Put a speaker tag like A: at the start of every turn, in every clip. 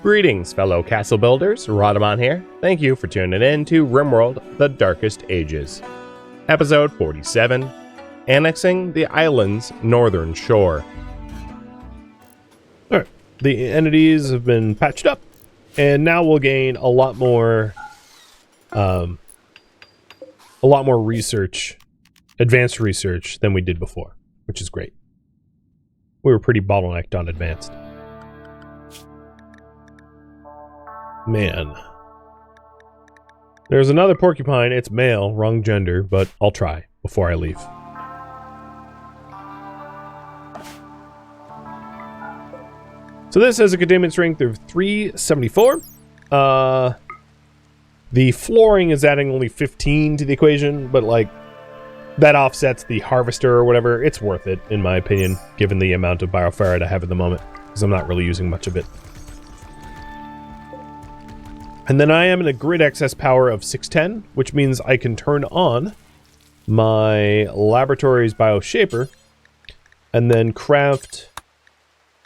A: Greetings, fellow castle builders. Rhadamant here. Thank you for tuning in to RimWorld: The Darkest Ages. Episode 47, Annexing the Island's Northern Shore. Alright, the entities have been patched up, and now we'll gain a lot more research, advanced research, than we did before, which is great. We were pretty bottlenecked on advanced. Man. There's another porcupine. It's male, wrong gender, but I'll try before I leave. So this has a containment strength of 374. The flooring is adding only 15 to the equation, but like that offsets the harvester or whatever. It's worth it, in my opinion, given the amount of bioferrite I have at the moment, because I'm not really using much of it. And then I am in a grid excess power of 610, which means I can turn on my laboratory's bioshaper and then craft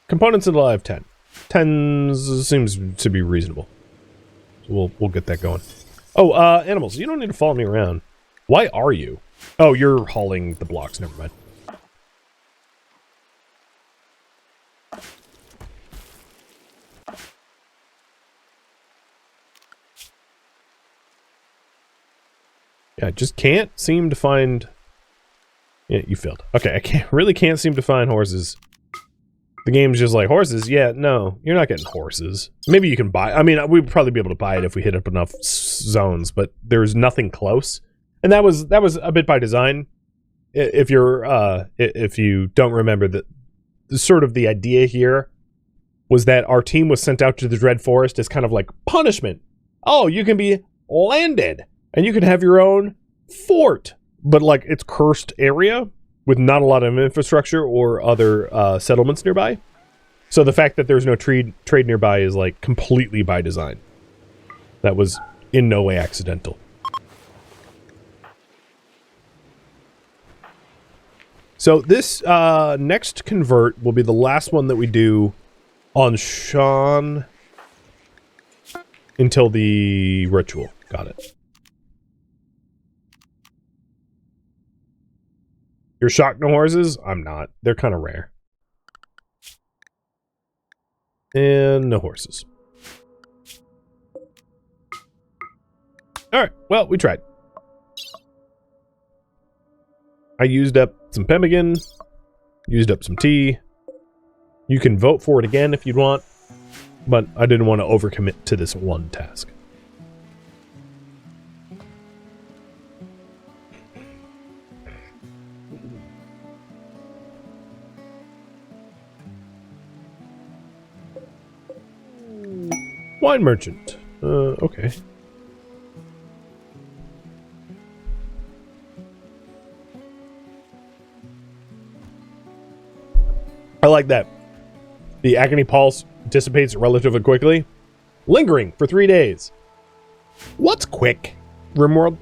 A: components until I have 10. 10 seems to be reasonable. So we'll get that going. Oh, animals, you don't need to follow me around. Why are you? Oh, you're hauling the blocks, never mind. I just can't seem to find... Yeah, you failed. Okay, I really can't seem to find horses. The game's just like, horses? Yeah, no, you're not getting horses. Maybe you can buy... I mean, we'd probably be able to buy it if we hit up enough zones, but there's nothing close. And that was a bit by design. If you don't remember, that sort of the idea here was that our team was sent out to the Dread Forest as kind of like punishment. Oh, you can be landed! And you can have your own fort, but like it's cursed area with not a lot of infrastructure or other settlements nearby. So the fact that there's no trade nearby is like completely by design. That was in no way accidental. So this next convert will be the last one that we do on Sean until the ritual. Got it. You're shocked no horses? I'm not. They're kind of rare. And no horses. Alright, well, we tried. I used up some pemmican, used up some tea. You can vote for it again if you'd want, but I didn't want to overcommit to this one task. Wine merchant. Okay. I like that. The agony pulse dissipates relatively quickly. Lingering for 3 days. What's quick, RimWorld?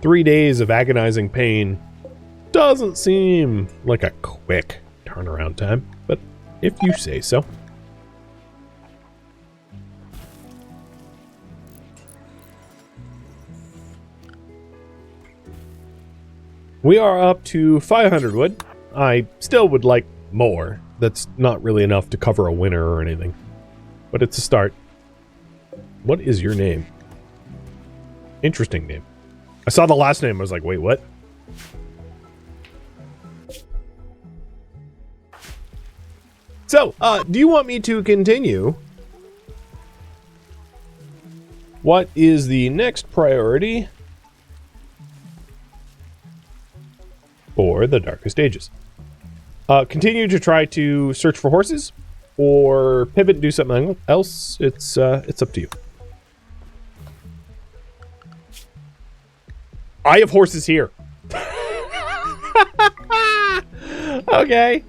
A: 3 days of agonizing pain doesn't seem like a quick turnaround time, but if you say so. We are up to 500 wood. I still would like more. That's not really enough to cover a winter or anything. But it's a start. What is your name? Interesting name. I saw the last name. I was like, wait, what? So, do you want me to continue? What is the next priority for the Darkest Ages? Continue to try to search for horses, or pivot and do something else. It's up to you. I have horses here. Okay.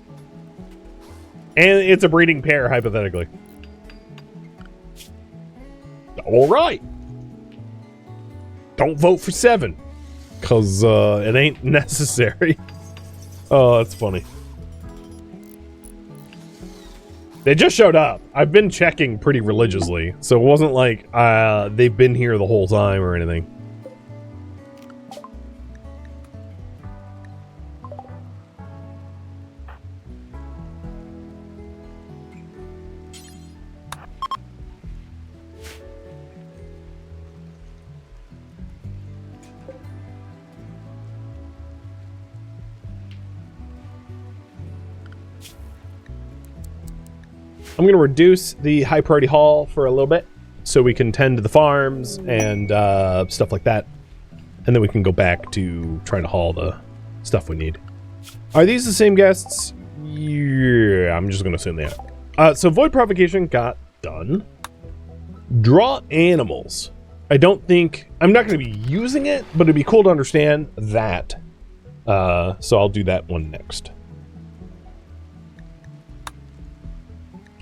A: And it's a breeding pair, hypothetically. All right. Don't vote for 7. Because it ain't necessary. Oh, that's funny. They just showed up. I've been checking pretty religiously, so it wasn't like they've been here the whole time or anything. I'm going to reduce the high priority haul for a little bit so we can tend to the farms and stuff like that. And then we can go back to trying to haul the stuff we need. Are these the same guests? Yeah, I'm just going to assume they are. So Void Provocation got done. Draw animals. I don't think... I'm not going to be using it, but it'd be cool to understand that. So I'll do that one next.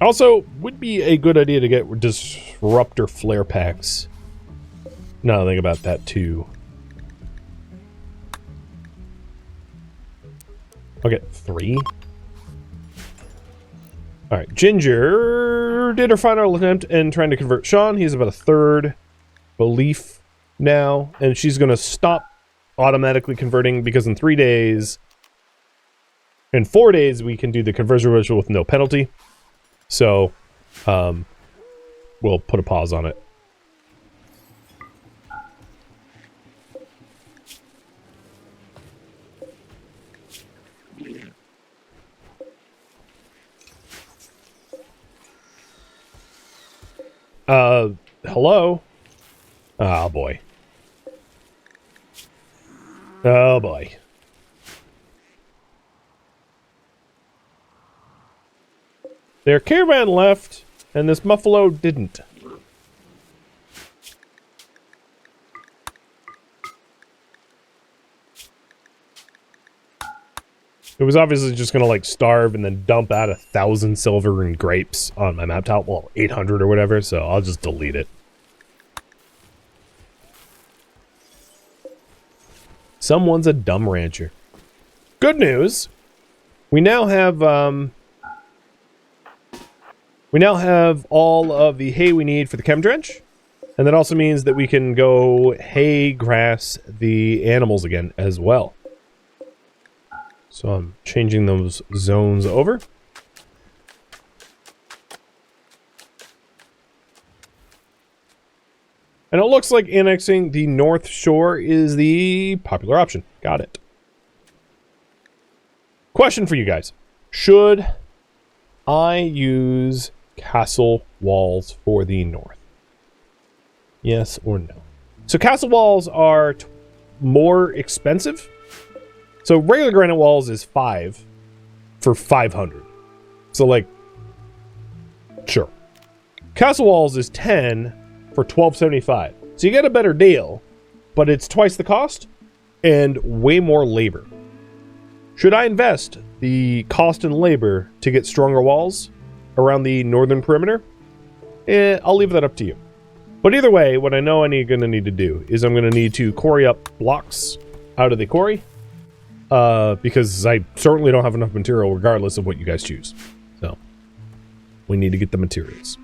A: Also, would be a good idea to get disruptor flare packs. Now I think about that too. I'll get 3. Alright, Ginger did her final attempt in trying to convert Sean. He's about a 3rd belief now. And she's going to stop automatically converting because in 3 days... In 4 days, we can do the conversion ritual with no penalty. So, we'll put a pause on it. Hello? Oh, boy. Oh, boy. Their caravan left, and this Muffalo didn't. It was obviously just gonna, like, starve and then dump out 1,000 silver and grapes on my map tile. Well, 800 or whatever, so I'll just delete it. Someone's a dumb rancher. Good news! We now have, all of the hay we need for the chem drench. And that also means that we can go hay grass the animals again as well. So I'm changing those zones over. And it looks like annexing the North Shore is the popular option. Got it. Question for you guys. Should I use castle walls for the north? Yes or no? So castle walls are more expensive. So regular granite walls is 5 for 500. So like, sure. Castle walls is 10 for 1275. So you get a better deal, but it's twice the cost and way more labor. Should I invest the cost and labor to get stronger walls around the northern perimeter? I'll leave that up to you. But either way, what I know I'm going to need to do is I'm going to need to quarry up blocks out of the quarry. Because I certainly don't have enough material regardless of what you guys choose. So, we need to get the materials.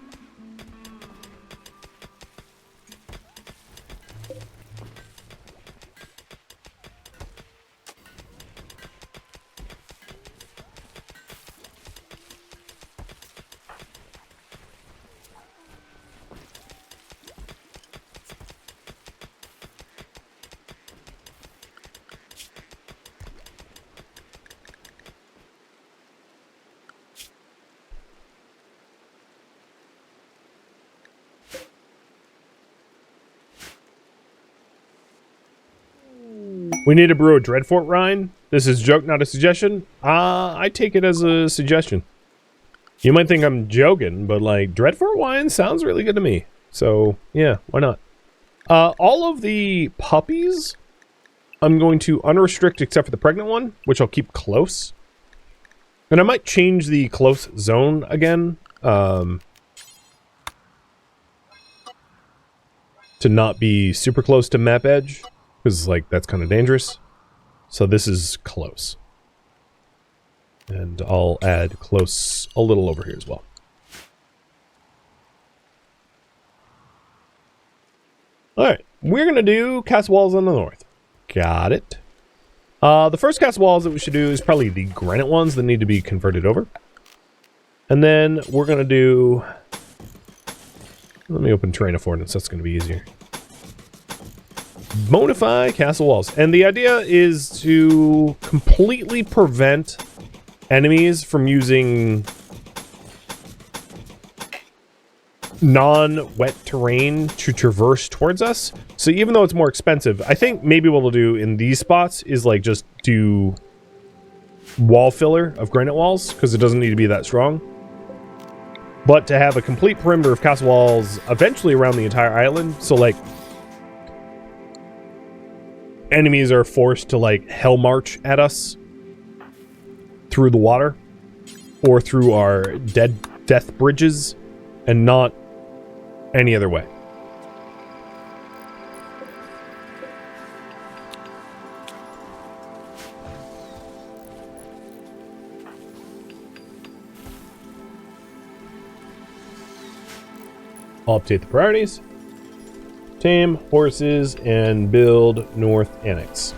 A: We need to brew a Dreadfort Rhine. This is a joke, not a suggestion. I take it as a suggestion. You might think I'm joking, but like Dreadfort wine sounds really good to me. So yeah, why not? All of the puppies, I'm going to unrestrict except for the pregnant one, which I'll keep close. And I might change the close zone again. To not be super close to map edge. Because, like, that's kind of dangerous. So this is close. And I'll add close a little over here as well. Alright, we're going to do castle walls on the north. Got it. The first castle walls that we should do is probably the granite ones that need to be converted over. And then we're going to do... Let me open terrain affordance, that's going to be easier. Bonify castle walls. And the idea is to completely prevent enemies from using non-wet terrain to traverse towards us. So even though it's more expensive, I think maybe what we'll do in these spots is like just do wall filler of granite walls, because it doesn't need to be that strong. But to have a complete perimeter of castle walls eventually around the entire island, so like enemies are forced to like hell march at us through the water or through our death bridges and not any other way. I'll update the priorities. Tame horses and build North Annex.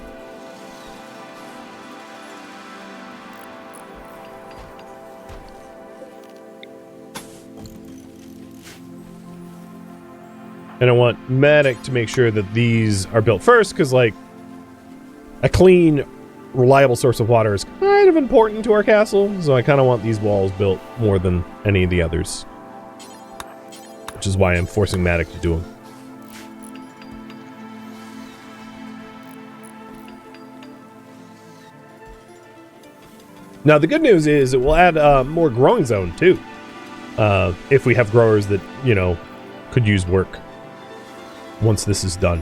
A: And I want Medic to make sure that these are built first, because like a clean, reliable source of water is kind of important to our castle. So I kind of want these walls built more than any of the others. Which is why I'm forcing Medic to do them. Now the good news is it will add more growing zone too. If we have growers that, you know, could use work once this is done.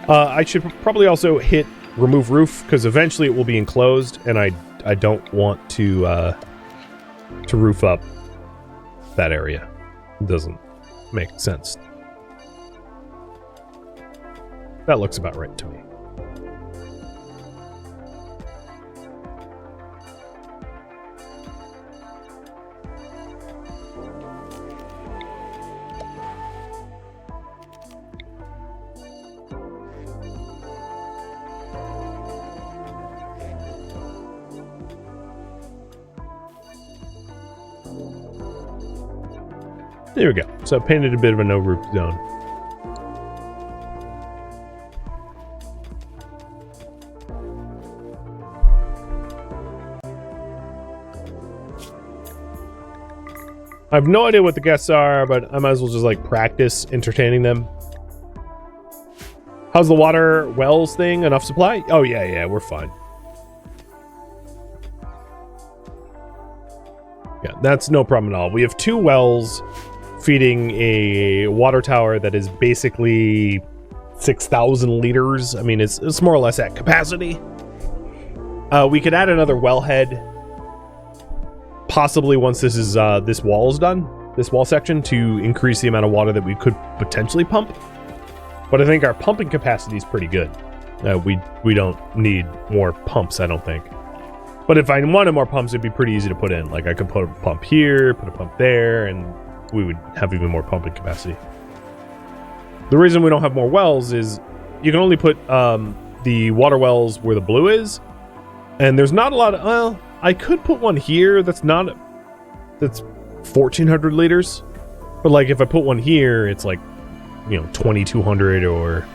A: I should probably also hit remove roof, because eventually it will be enclosed, and I don't want to roof up that area. It doesn't make sense. That looks about right to me. There we go. So I painted a bit of a no-roof zone. I have no idea what the guests are, but I might as well just like practice entertaining them. How's the water wells thing? Enough supply? Oh yeah, we're fine. Yeah, that's no problem at all. We have 2 wells feeding a water tower that is basically 6,000 liters. I mean, it's more or less at capacity. We could add another wellhead, possibly once this is this wall is done, this wall section, to increase the amount of water that we could potentially pump. But I think our pumping capacity is pretty good. We don't need more pumps, I don't think. But if I wanted more pumps, it'd be pretty easy to put in. Like I could put a pump here, put a pump there, and we would have even more pumping capacity. The reason we don't have more wells is you can only put the water wells where the blue is, and there's not a lot of, well, I could put one here that's 1,400 liters, but like if I put one here, it's like, you know, 2,200 or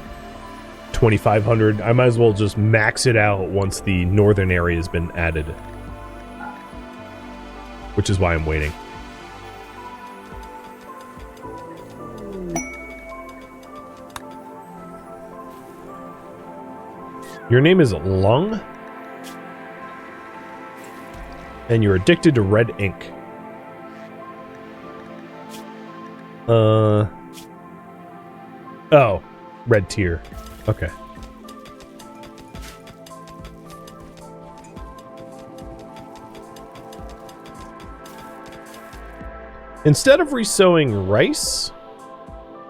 A: 2,500. I might as well just max it out once the northern area has been added, which is why I'm waiting. Your name is Lung, and you're addicted to red ink. Oh, red tier. Okay. Instead of resowing rice,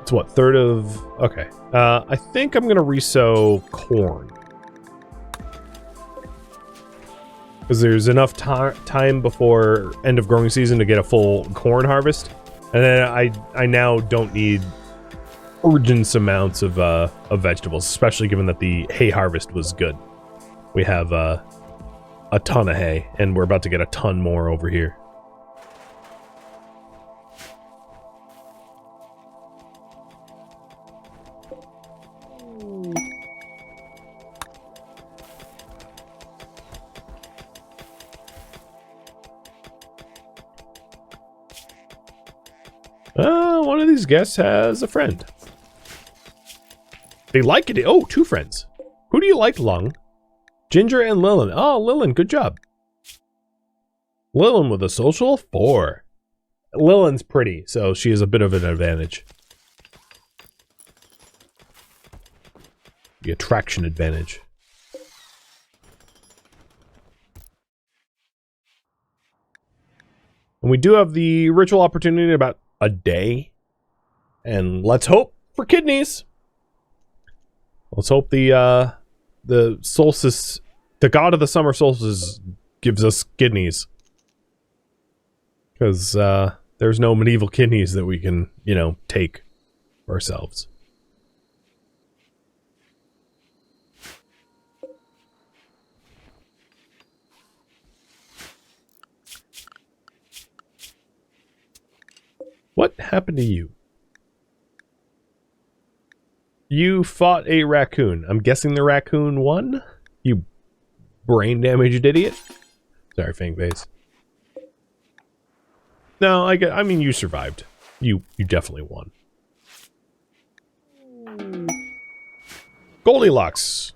A: it's what, third of... Okay. I think I'm going to resow corn. Because there's enough time before end of growing season to get a full corn harvest. And then I now don't need urgent amounts of vegetables, especially given that the hay harvest was good. We have a ton of hay, and we're about to get a ton more over here. One of these guests has a friend. They like it. Oh, 2 friends. Who do you like, Lung? Ginger and Lillian. Oh, Lillian, good job. Lillian with a social 4. Lillian's pretty, so she has a bit of an advantage. The attraction advantage. And we do have the ritual opportunity in about a day. And let's hope for kidneys. Let's hope the solstice, the god of the summer solstice, gives us kidneys. Because there's no medieval kidneys that we can, you know, take for ourselves. What happened to you? You fought a raccoon. I'm guessing the raccoon won? You brain-damaged idiot. Sorry, Fangface. No, I mean, you survived. You definitely won. Goldilocks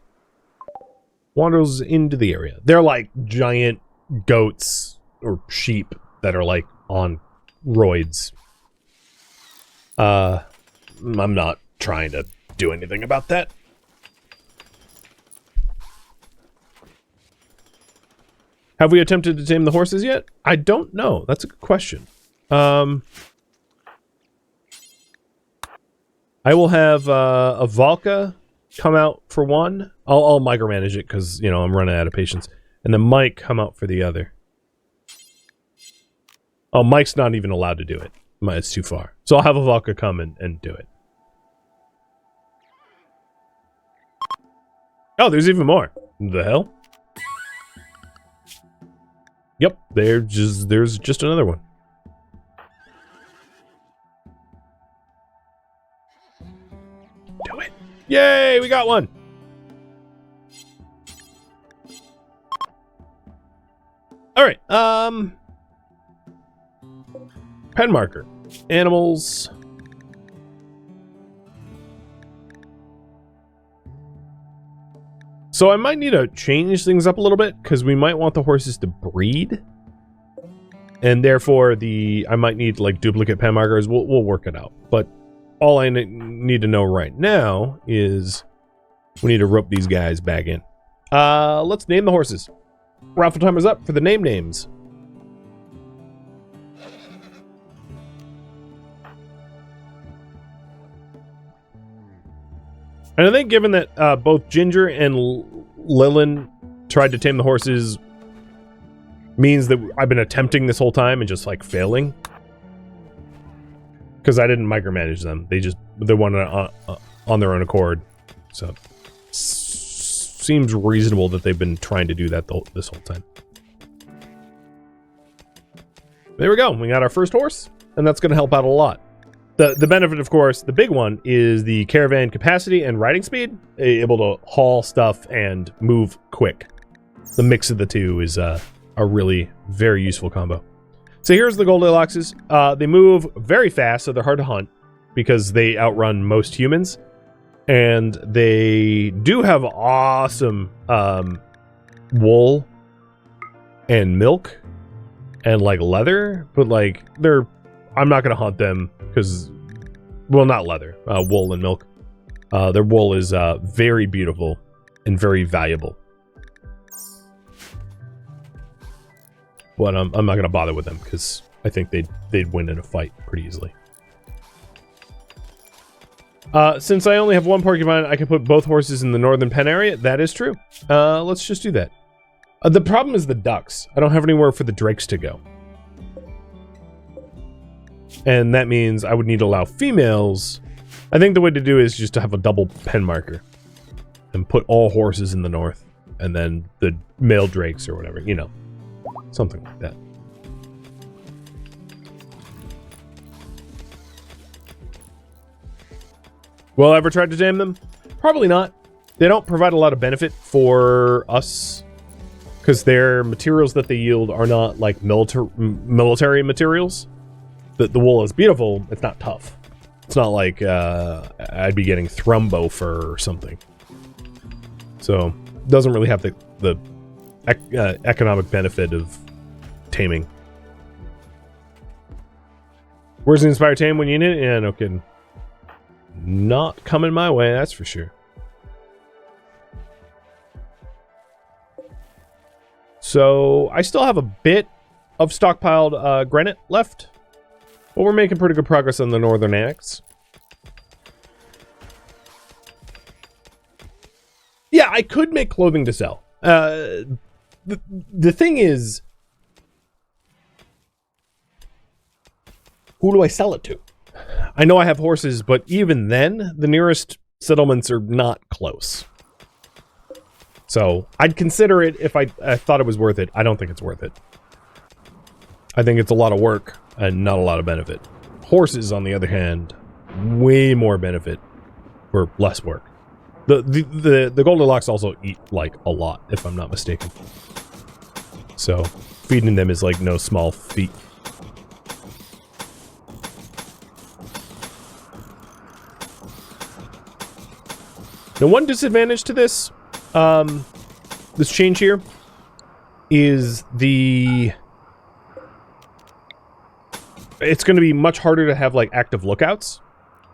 A: wanders into the area. They're like giant goats or sheep that are like on roids. I'm not trying to do anything about that. Have we attempted to tame the horses yet? I don't know. That's a good question. I will have a Valka come out for one. I'll micromanage it because, you know, I'm running out of patience. And then Mike come out for the other. Oh, Mike's not even allowed to do it. It's too far. So I'll have a Valka come and do it. Oh, there's even more. The hell? Yep, there's just another one. Do it. Yay, we got one. All right. Pen marker. Animals. So I might need to change things up a little bit because we might want the horses to breed. And therefore I might need like duplicate pen markers. We'll work it out. But all I need to know right now is we need to rope these guys back in. Let's name the horses. Raffle time is up for the names. And I think given that both Ginger and Lillian tried to tame the horses means that I've been attempting this whole time and just like failing. Because I didn't micromanage them. They wanted on their own accord. So seems reasonable that they've been trying to do that this whole time. There we go. We got our first horse, and that's going to help out a lot. The benefit, of course, the big one is the caravan capacity and riding speed, able to haul stuff and move quick. The mix of the two is a really very useful combo. So here's the Goldilockses. They move very fast, so they're hard to hunt because they outrun most humans. And they do have awesome wool and milk and like leather, but like I'm not gonna hunt them because, well, not leather, wool and milk. Their wool is very beautiful and very valuable. But I'm not gonna bother with them because I think they'd win in a fight pretty easily. Since I only have one porcupine, I can put both horses in the northern pen area. That is true. Let's just do that. The problem is the ducks. I don't have anywhere for the drakes to go. And that means I would need to allow females I think the way to do it is just to have a double pen marker and put all horses in the north and then the male drakes or whatever, you know, something like that. Will I ever try to tame them? Probably not. They don't provide a lot of benefit for us because their materials that they yield are not like military materials. The wool is beautiful. It's not tough. It's not like I'd be getting thrumbo fur or something. So it doesn't really have the economic benefit of taming. Where's the inspired tame when you need it? Yeah, no kidding. Not coming my way, that's for sure. So I still have a bit of stockpiled granite left. But we're making pretty good progress on the northern annex. Yeah, I could make clothing to sell. The thing is, who do I sell it to? I know I have horses, but even then, the nearest settlements are not close. So I'd consider it if I thought it was worth it. I don't think it's worth it. I think it's a lot of work and not a lot of benefit. Horses, on the other hand, way more benefit for less work. The Goldilocks also eat like a lot, if I'm not mistaken. So feeding them is like no small feat. Now, one disadvantage to this, this change here, is it's going to be much harder to have like active lookouts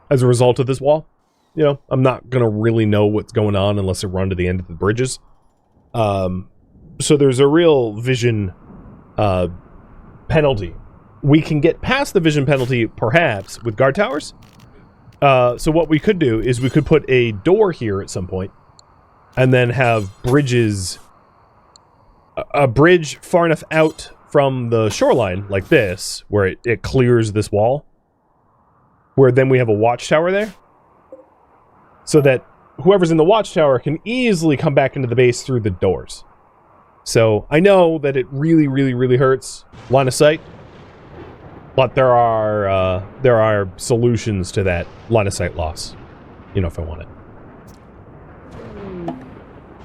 A: as a result of this wall. You know, I'm not going to really know what's going on unless I run to the end of the bridges. So there's a real vision penalty. We can get past the vision penalty, perhaps, with guard towers. So what we could do is we could put a door here at some point and then have bridges, a bridge far enough out from the shoreline like this, where it clears this wall, where then we have a watchtower there, so that whoever's in the watchtower can easily come back into the base through the doors. So I know that it really, really, really hurts line of sight, but there are solutions to that line of sight loss, you know, if I want it.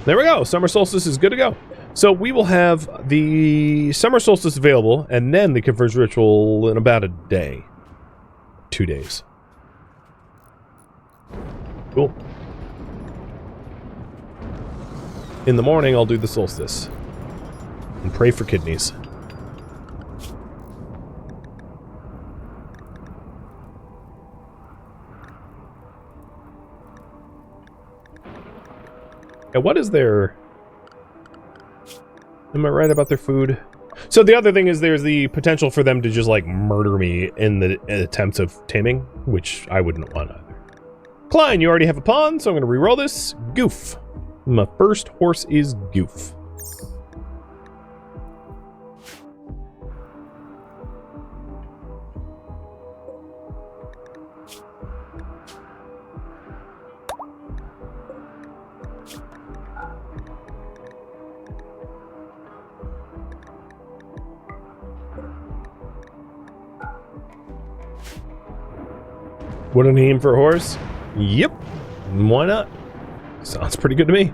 A: There we go. Summer Solstice is good to go. So we will have the Summer Solstice available, and then the Converge Ritual in about a day. 2 days. Cool. In the morning, I'll do the Solstice. And pray for kidneys. Yeah, what is their... Am I right about their food? So the other thing is there's the potential for them to just, like, murder me in the attempts of taming, which I wouldn't want either. Klein, you already have a pawn, so I'm going to reroll this. Goof. My first horse is Goof. What a name for a horse? Yep. Why not? Sounds pretty good to me.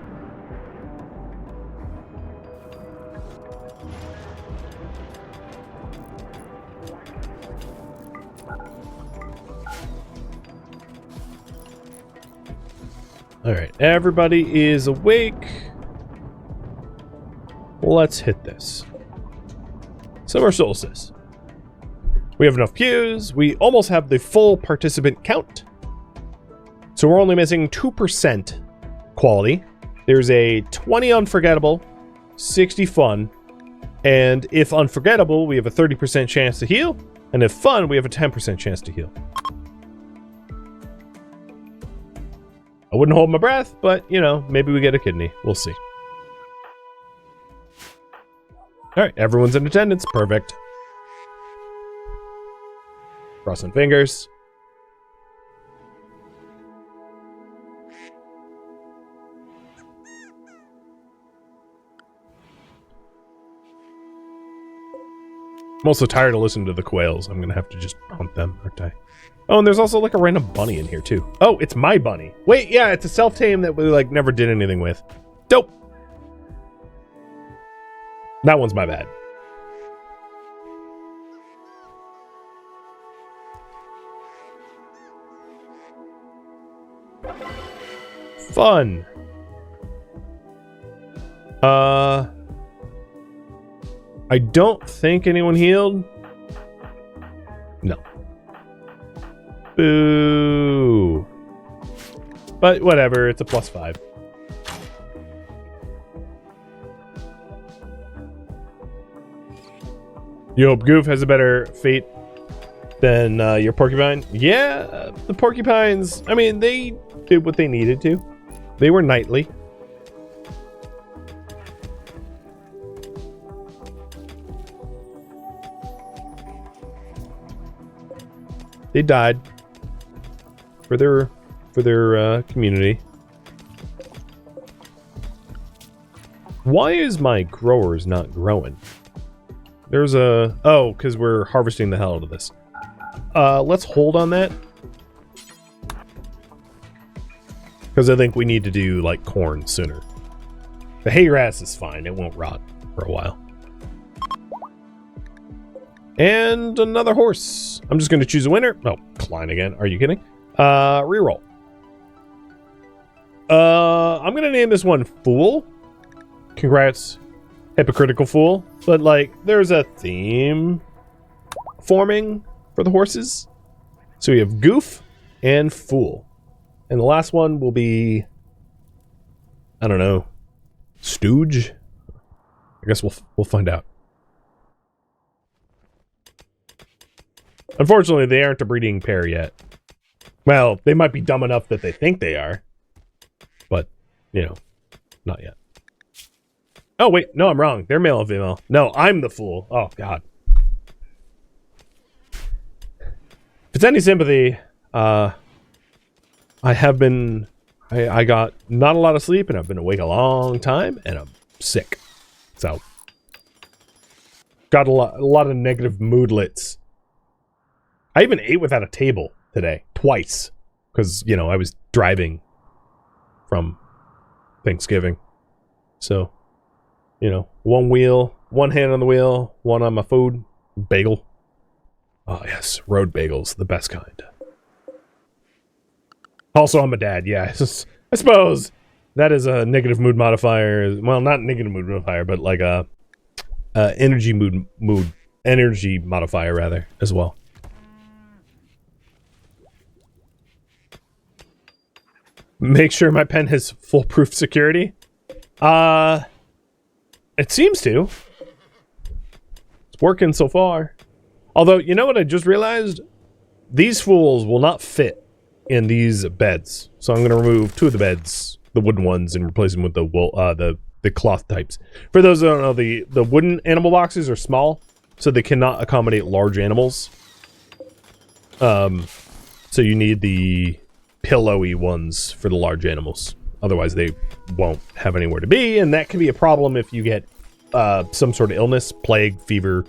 A: Alright, everybody is awake. Let's hit this. Summer Solstice. We have enough pews. We almost have the full participant count. So we're only missing 2% quality. There's a 20 unforgettable, 60 fun, and if unforgettable, we have a 30% chance to heal, and if fun, we have a 10% chance to heal. I wouldn't hold my breath, but, you know, maybe we get a kidney. We'll see. Alright, everyone's in attendance. Perfect. Crossing fingers. I'm also tired of listening to the quails. I'm gonna have to just hunt them, aren't I? Oh, and there's also like a random bunny in here too. Oh, it's my bunny. Wait, yeah, it's a self-tame that we like never did anything with. Dope. That one's my bad. Fun. I don't think anyone healed. No. Boo. But whatever, it's a +5. You hope Goof has a better fate than your porcupine? Yeah, the porcupines, I mean, they did what they needed to. They were knightly. They died for their community. Why is my growers not growing? There's a... Oh, because we're harvesting the hell out of this. Let's hold on that. Because I think we need to do, like, corn sooner. The hay grass is fine. It won't rot for a while. And another horse. I'm just going to choose a winner. Oh, Klein again. Are you kidding? Reroll. I'm going to name this one Fool. Congrats, hypocritical fool. But, like, there's a theme forming for the horses. So we have Goof and Fool. And the last one will be, I don't know, Stooge? I guess we'll find out. Unfortunately, they aren't a breeding pair yet. Well, they might be dumb enough that they think they are. But, you know, not yet. Oh, wait. No, I'm wrong. They're male and female. No, I'm the fool. Oh, God. If it's any sympathy, I have been... I got not a lot of sleep, and I've been awake a long time, and I'm sick. So, got a lot of negative moodlets. I even ate without a table today, twice, because, you know, I was driving from Thanksgiving. So, you know, one hand on the wheel, one on my food, bagel. Oh, yes, road bagels, the best kind. Also, I'm a dad, yeah. I suppose that is a negative mood modifier. Well, not negative mood modifier, but like a energy modifier, rather, as well. Make sure my pen has foolproof security. It seems to. It's working so far. Although, you know what I just realized? These fools will not fit in these beds. So I'm going to remove 2 of the beds, the wooden ones, and replace them with the wool, the cloth types. For those who don't know, the wooden animal boxes are small, so they cannot accommodate large animals. So you need the pillowy ones for the large animals. Otherwise, they won't have anywhere to be, and that can be a problem if you get some sort of illness, plague, fever,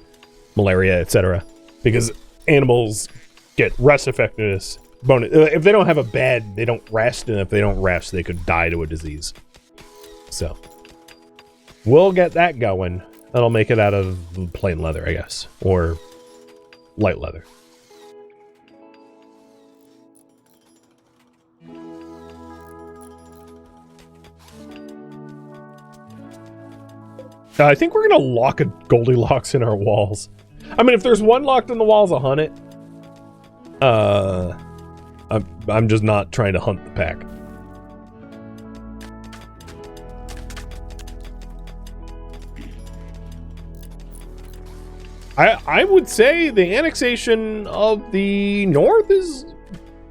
A: malaria, etc. Because animals get rest effectiveness bonus. If they don't have a bed, they don't rest, and if they don't rest, they could die to a disease. So, we'll get that going. That'll make it out of plain leather, I guess, or light leather. I think we're gonna lock a Goldilocks in our walls. I mean, if there's one locked in the walls, I'll hunt it. I'm just not trying to hunt the pack. I would say the annexation of the north is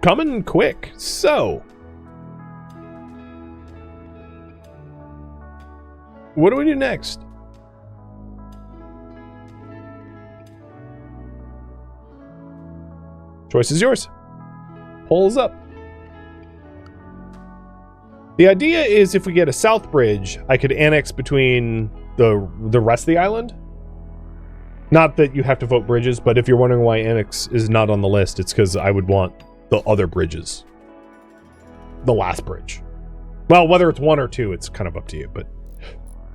A: coming quick. So, what do we do next? Choice is yours. Polls up. The idea is if we get a south bridge, I could annex between the rest of the island. Not that you have to vote bridges, but if you're wondering why Annex is not on the list, it's because I would want the other bridges. The last bridge. Well, whether it's 1 or 2, it's kind of up to you, but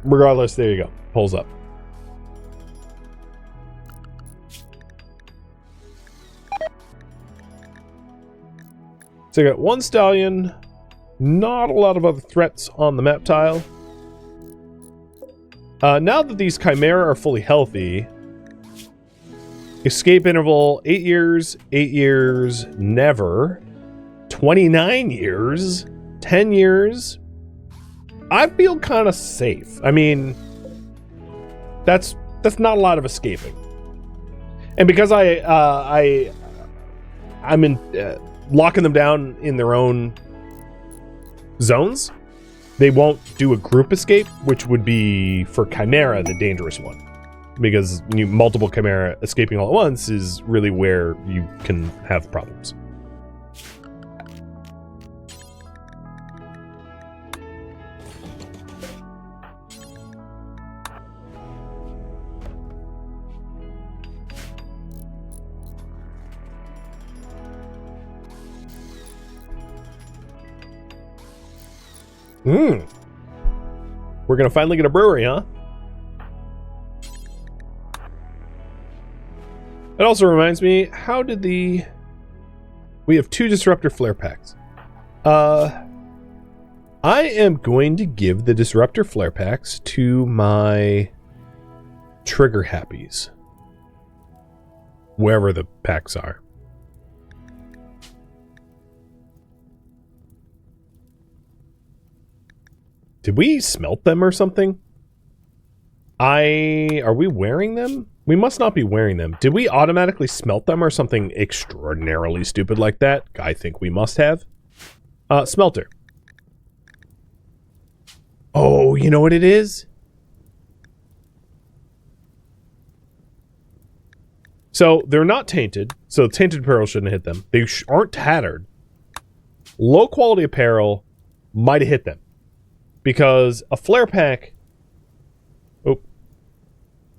A: regardless, there you go. Pulls up. So I got 1 stallion, not a lot of other threats on the map tile. Now that these chimera are fully healthy, escape interval 8 years, never, 29 years, 10 years. I feel kind of safe. I mean, that's not a lot of escaping. And because I'm in locking them down in their own zones, they won't do a group escape, which would be for Chimera the dangerous one. Because multiple Chimera escaping all at once is really where you can have problems. We're gonna finally get a brewery, huh? It also reminds me, how did we have 2 disruptor flare packs. I am going to give the disruptor flare packs to my trigger happies. Wherever the packs are. Did we smelt them or something? Are we wearing them? We must not be wearing them. Did we automatically smelt them or something extraordinarily stupid like that? I think we must have. Smelter. Oh, you know what it is? So, they're not tainted, so tainted apparel shouldn't hit them. They aren't tattered. Low quality apparel might have hit them. Because a flare pack,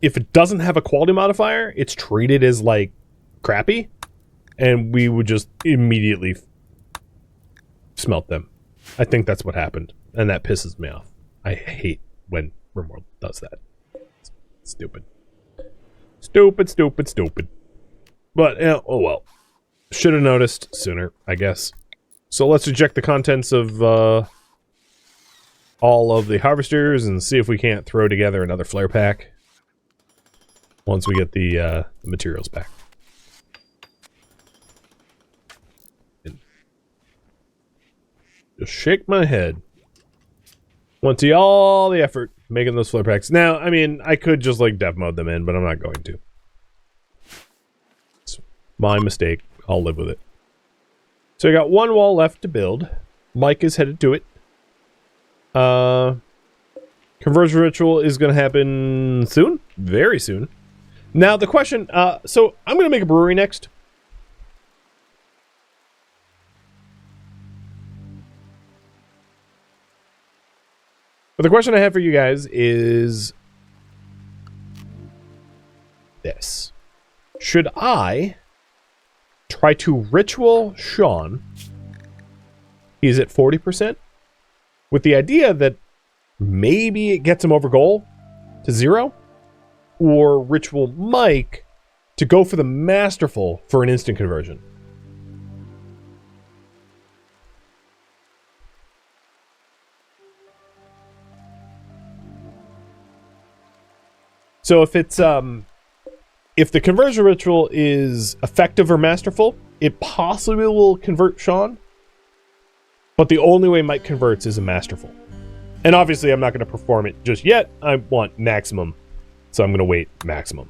A: if it doesn't have a quality modifier, it's treated as, like, crappy. And we would just immediately smelt them. I think that's what happened. And that pisses me off. I hate when RimWorld does that. It's stupid. Stupid. But, oh well. Should have noticed sooner, I guess. So let's eject the contents of, all of the harvesters and see if we can't throw together another flare pack once we get the materials back. And just shake my head. Want to see all the effort making those flare packs. Now, I mean, I could just like dev mode them in, but I'm not going to. It's my mistake. I'll live with it. So I got 1 wall left to build. Mike is headed to it. Conversion ritual is going to happen soon. Very soon. Now, the question... so, I'm going to make a brewery next. But the question I have for you guys is... this. Should I try to ritual Sean? He's at 40%. With the idea that maybe it gets him over goal to 0, or ritual Mike to go for the masterful for an instant conversion. So if it's if the conversion ritual is effective or masterful, it possibly will convert Sean. But the only way Mike converts is a masterful. And obviously I'm not going to perform it just yet. I want maximum. So I'm going to wait maximum.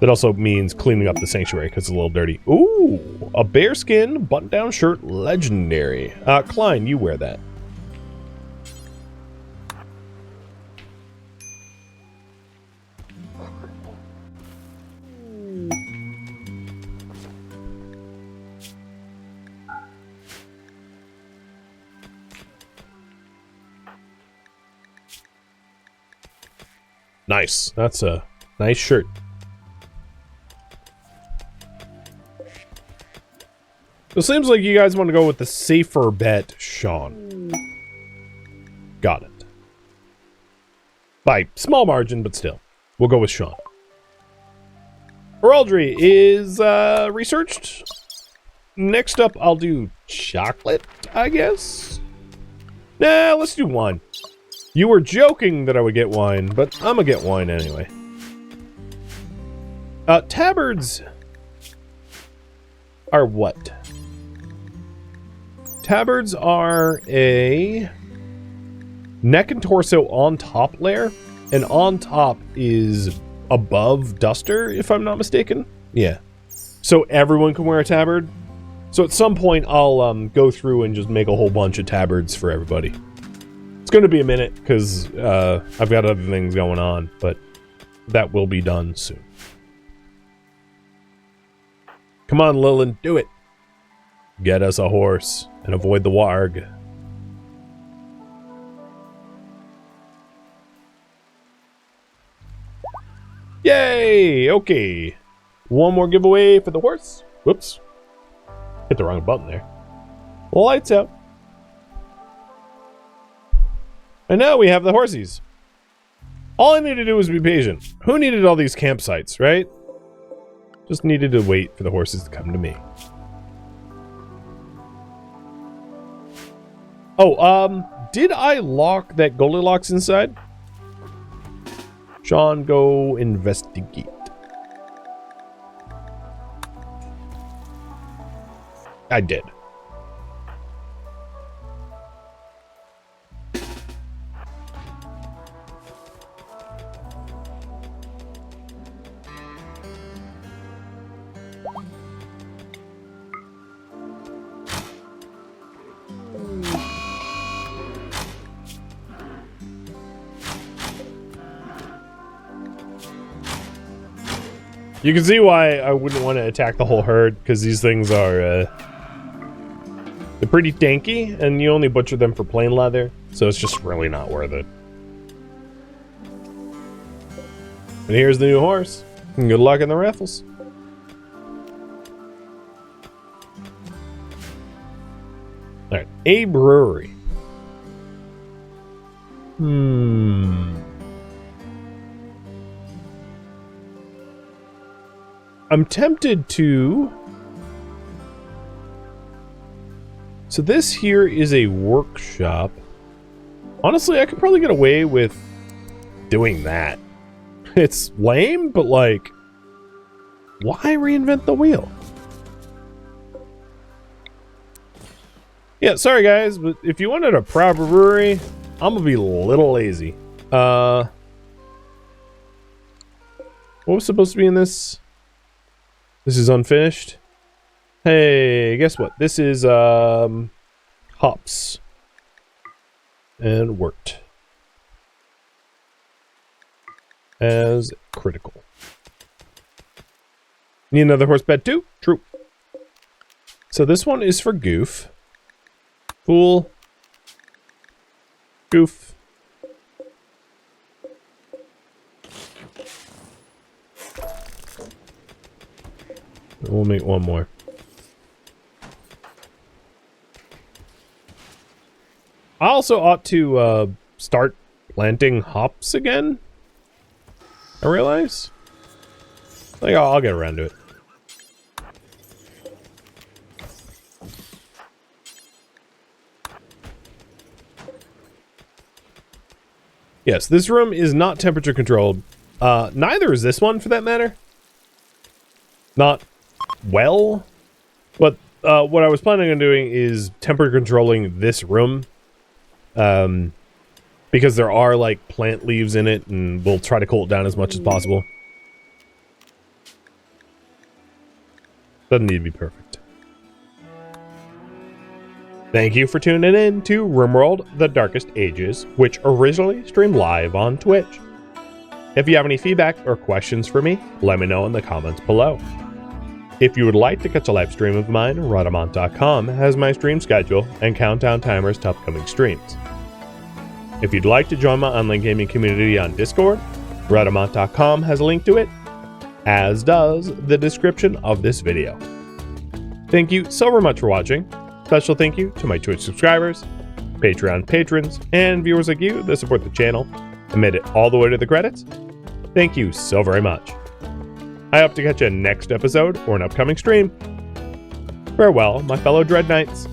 A: That also means cleaning up the sanctuary because it's a little dirty. Ooh, a bearskin button-down shirt, legendary. Klein, you wear that. Nice. That's a nice shirt. It seems like you guys want to go with the safer bet, Sean. Got it. By small margin, but still. We'll go with Sean. Heraldry is researched. Next up, I'll do chocolate, I guess? Nah, let's do wine. You were joking that I would get wine, but I'm gonna get wine anyway. Tabards are what? Tabards are a neck and torso on top layer, and on top is above duster, if I'm not mistaken. Yeah. So everyone can wear a tabard. So at some point, I'll go through and just make a whole bunch of tabards for everybody. It's going to be a minute, because I've got other things going on, but that will be done soon. Come on, Lillian, do it. Get us a horse and avoid the warg. Yay! Okay. One more giveaway for the horse. Whoops. Hit the wrong button there. Lights out. And now we have the horsies. All I need to do is be patient. Who needed all these campsites, right? Just needed to wait for the horses to come to me. Oh, did I lock that Goldilocks inside? Sean, go investigate. I did. You can see why I wouldn't want to attack the whole herd, because these things are, they're pretty tanky, and you only butcher them for plain leather, so it's just really not worth it. And here's the new horse. And good luck in the raffles. Alright, a brewery. I'm tempted to... So this here is a workshop. Honestly, I could probably get away with doing that. It's lame, but like, why reinvent the wheel? Yeah, sorry guys, but if you wanted a proper brewery, I'm gonna be a little lazy. What was supposed to be in this? This is unfinished. Hey, guess what? This is hops and wort as critical. Need another horse bed too? True. So this one is for Goof. Fool. Goof. We'll make one more. I also ought to start planting hops again. I realize. Like, I'll get around to it. Yes, this room is not temperature controlled. Neither is this one, for that matter. Not well, but what I was planning on doing is temperature controlling this room, because there are like plant leaves in it, and we'll try to cool it down as much as possible. Doesn't need to be perfect. Thank you for tuning in to RimWorld: The Darkest Ages, which originally streamed live on Twitch. If you have any feedback or questions for me, let me know in the comments below. If you would like to catch a live stream of mine, Rhadamant.com has my stream schedule and countdown timers to upcoming streams. If you'd like to join my online gaming community on Discord, Rhadamant.com has a link to it, as does the description of this video. Thank you so very much for watching. Special thank you to my Twitch subscribers, Patreon patrons, and viewers like you that support the channel and made it all the way to the credits. Thank you so very much. I hope to catch you next episode or an upcoming stream. Farewell, my fellow Dread Knights.